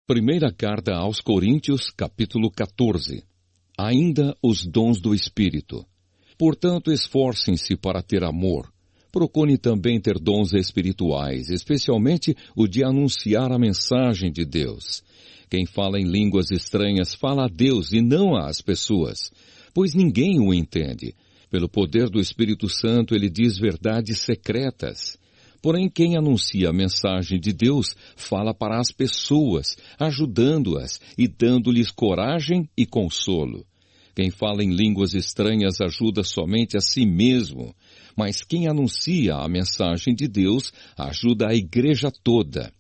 Primeira carta aos Coríntios, capítulo 14. Ainda os dons do Espírito. Portanto, esforcem-se para ter amor. Procure também ter dons espirituais, especialmente o de anunciar a mensagem de Deus. Quem fala em línguas estranhas fala a Deus e não às pessoas, pois ninguém o entende. Pelo poder do Espírito Santo, ele diz verdades secretas. Porém, quem anuncia a mensagem de Deus fala para as pessoas, ajudando-as e dando-lhes coragem e consolo. Quem fala em línguas estranhas ajuda somente a si mesmo, mas quem anuncia a mensagem de Deus ajuda a igreja toda.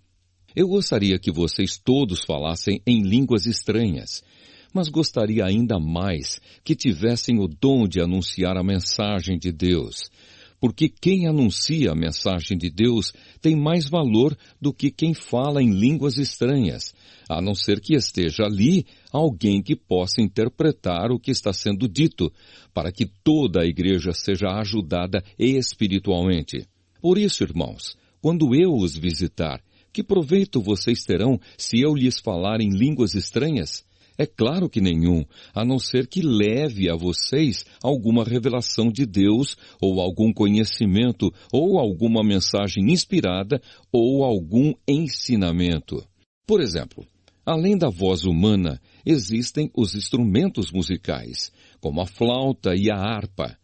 Eu gostaria que vocês todos falassem em línguas estranhas, mas gostaria ainda mais que tivessem o dom de anunciar a mensagem de Deus. Porque quem anuncia a mensagem de Deus tem mais valor do que quem fala em línguas estranhas, a não ser que esteja ali alguém que possa interpretar o que está sendo dito, para que toda a igreja seja ajudada espiritualmente. Por isso, irmãos, quando eu os visitar, que proveito vocês terão se eu lhes falar em línguas estranhas? É claro que nenhum, a não ser que leve a vocês alguma revelação de Deus, ou algum conhecimento, ou alguma mensagem inspirada, ou algum ensinamento. Por exemplo, além da voz humana, existem os instrumentos musicais, como a flauta e a harpa.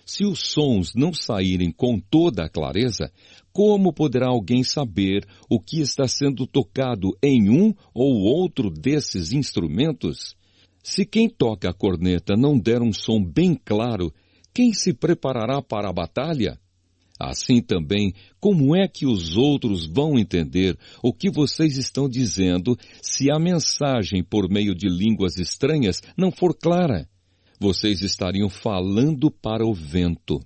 Se os sons não saírem com toda a clareza, como poderá alguém saber o que está sendo tocado em um ou outro desses instrumentos? Se quem toca a corneta não der um som bem claro, quem se preparará para a batalha? Assim também, como é que os outros vão entender o que vocês estão dizendo se a mensagem por meio de línguas estranhas não for clara? Vocês estariam falando para o vento.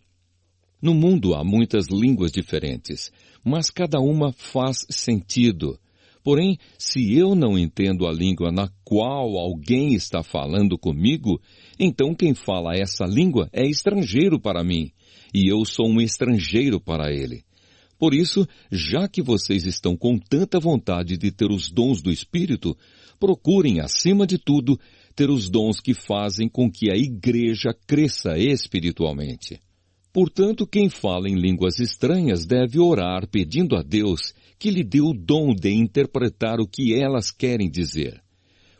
No mundo há muitas línguas diferentes, mas cada uma faz sentido. Porém, se eu não entendo a língua na qual alguém está falando comigo, então quem fala essa língua é estrangeiro para mim, e eu sou um estrangeiro para ele. Por isso, já que vocês estão com tanta vontade de ter os dons do Espírito, procurem, acima de tudo, ter os dons que fazem com que a igreja cresça espiritualmente. Portanto, quem fala em línguas estranhas deve orar pedindo a Deus que lhe dê o dom de interpretar o que elas querem dizer.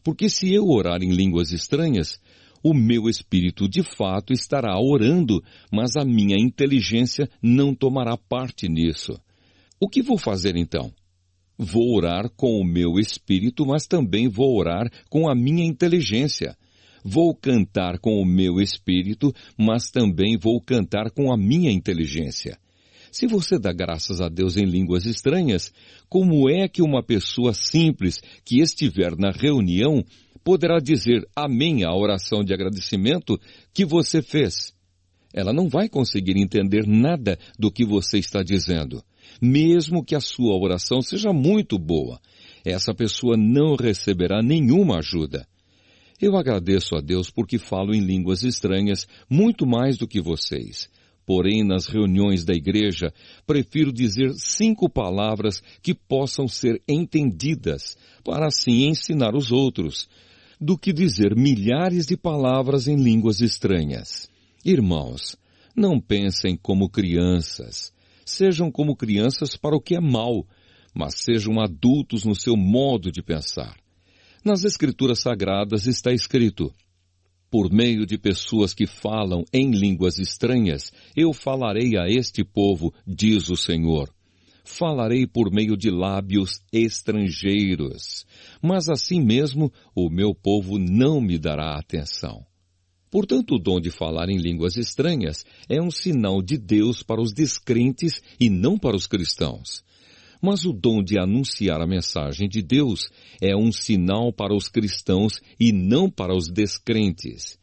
Porque se eu orar em línguas estranhas, o meu espírito de fato estará orando, mas a minha inteligência não tomará parte nisso. O que vou fazer então? Vou orar com o meu espírito, mas também vou orar com a minha inteligência. Vou cantar com o meu espírito, mas também vou cantar com a minha inteligência. Se você dá graças a Deus em línguas estranhas, como é que uma pessoa simples que estiver na reunião poderá dizer amém à oração de agradecimento que você fez? Ela não vai conseguir entender nada do que você está dizendo. Mesmo que a sua oração seja muito boa, essa pessoa não receberá nenhuma ajuda. Eu agradeço a Deus porque falo em línguas estranhas muito mais do que vocês. Porém, nas reuniões da igreja, prefiro dizer 5 palavras que possam ser entendidas, para assim ensinar os outros, do que dizer milhares de palavras em línguas estranhas. Irmãos, não pensem como crianças. Sejam como crianças para o que é mal, mas sejam adultos no seu modo de pensar. Nas Escrituras Sagradas está escrito: por meio de pessoas que falam em línguas estranhas, eu falarei a este povo, diz o Senhor. Falarei por meio de lábios estrangeiros, mas assim mesmo o meu povo não me dará atenção. Portanto, o dom de falar em línguas estranhas é um sinal de Deus para os descrentes e não para os cristãos. Mas o dom de anunciar a mensagem de Deus é um sinal para os cristãos e não para os descrentes.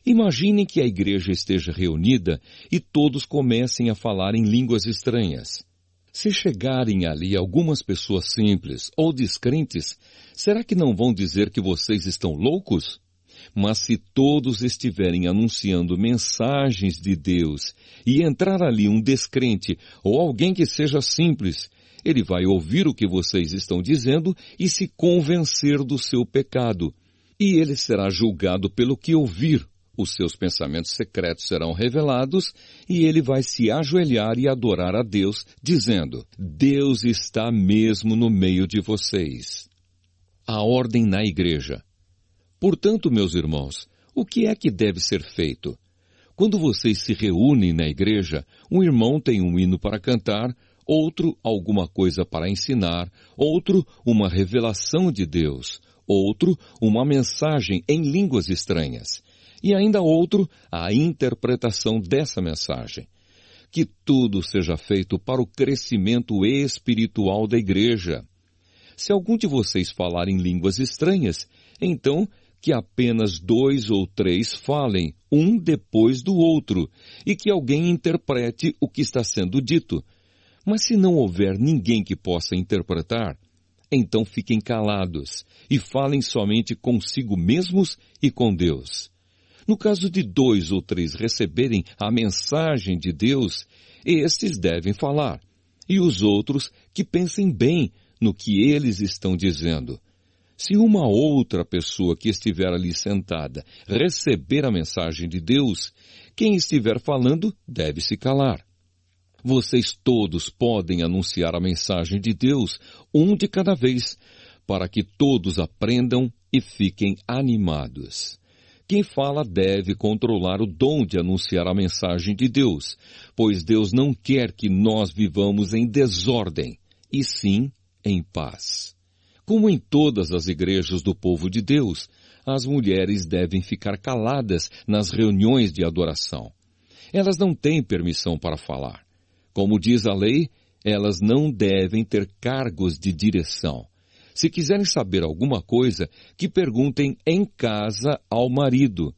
Imaginem que a igreja esteja reunida e todos comecem a falar em línguas estranhas. Se chegarem ali algumas pessoas simples ou descrentes, será que não vão dizer que vocês estão loucos? Mas se todos estiverem anunciando mensagens de Deus e entrar ali um descrente ou alguém que seja simples, Ele vai ouvir o que vocês estão dizendo e se convencer do seu pecado. E ele será julgado pelo que ouvir. Os seus pensamentos secretos serão revelados e ele vai se ajoelhar e adorar a Deus, dizendo: Deus está mesmo no meio de vocês. A ordem na igreja. Portanto, meus irmãos, o que é que deve ser feito? Quando vocês se reúnem na igreja, um irmão tem um hino para cantar, outro alguma coisa para ensinar, outro uma revelação de Deus, outro uma mensagem em línguas estranhas, e ainda outro a interpretação dessa mensagem. Que tudo seja feito para o crescimento espiritual da igreja. Se algum de vocês falar em línguas estranhas, então que apenas 2 ou 3 falem, um depois do outro, e que alguém interprete o que está sendo dito. Mas se não houver ninguém que possa interpretar, então fiquem calados e falem somente consigo mesmos e com Deus. No caso de 2 ou 3 receberem a mensagem de Deus, estes devem falar, e os outros que pensem bem no que eles estão dizendo. Se uma outra pessoa que estiver ali sentada receber a mensagem de Deus, quem estiver falando deve se calar. Vocês todos podem anunciar a mensagem de Deus, um de cada vez, para que todos aprendam e fiquem animados. Quem fala deve controlar o dom de anunciar a mensagem de Deus, pois Deus não quer que nós vivamos em desordem, e sim em paz. Como em todas as igrejas do povo de Deus, as mulheres devem ficar caladas nas reuniões de adoração. Elas não têm permissão para falar. Como diz a lei, elas não devem ter cargos de direção. Se quiserem saber alguma coisa, que perguntem em casa ao marido.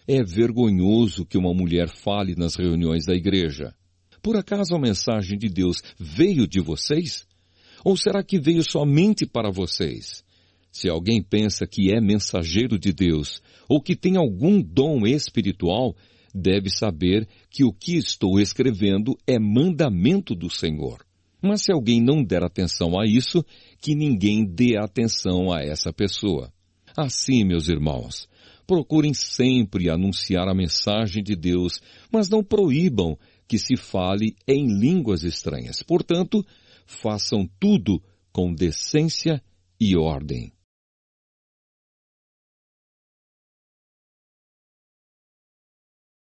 É vergonhoso que uma mulher fale nas reuniões da igreja. Por acaso a mensagem de Deus veio de vocês? Ou será que veio somente para vocês? Se alguém pensa que é mensageiro de Deus, ou que tem algum dom espiritual, deve saber que o que estou escrevendo é mandamento do Senhor. Mas se alguém não der atenção a isso, que ninguém dê atenção a essa pessoa. Assim, meus irmãos, procurem sempre anunciar a mensagem de Deus, mas não proíbam que se fale em línguas estranhas. Portanto, façam tudo com decência e ordem.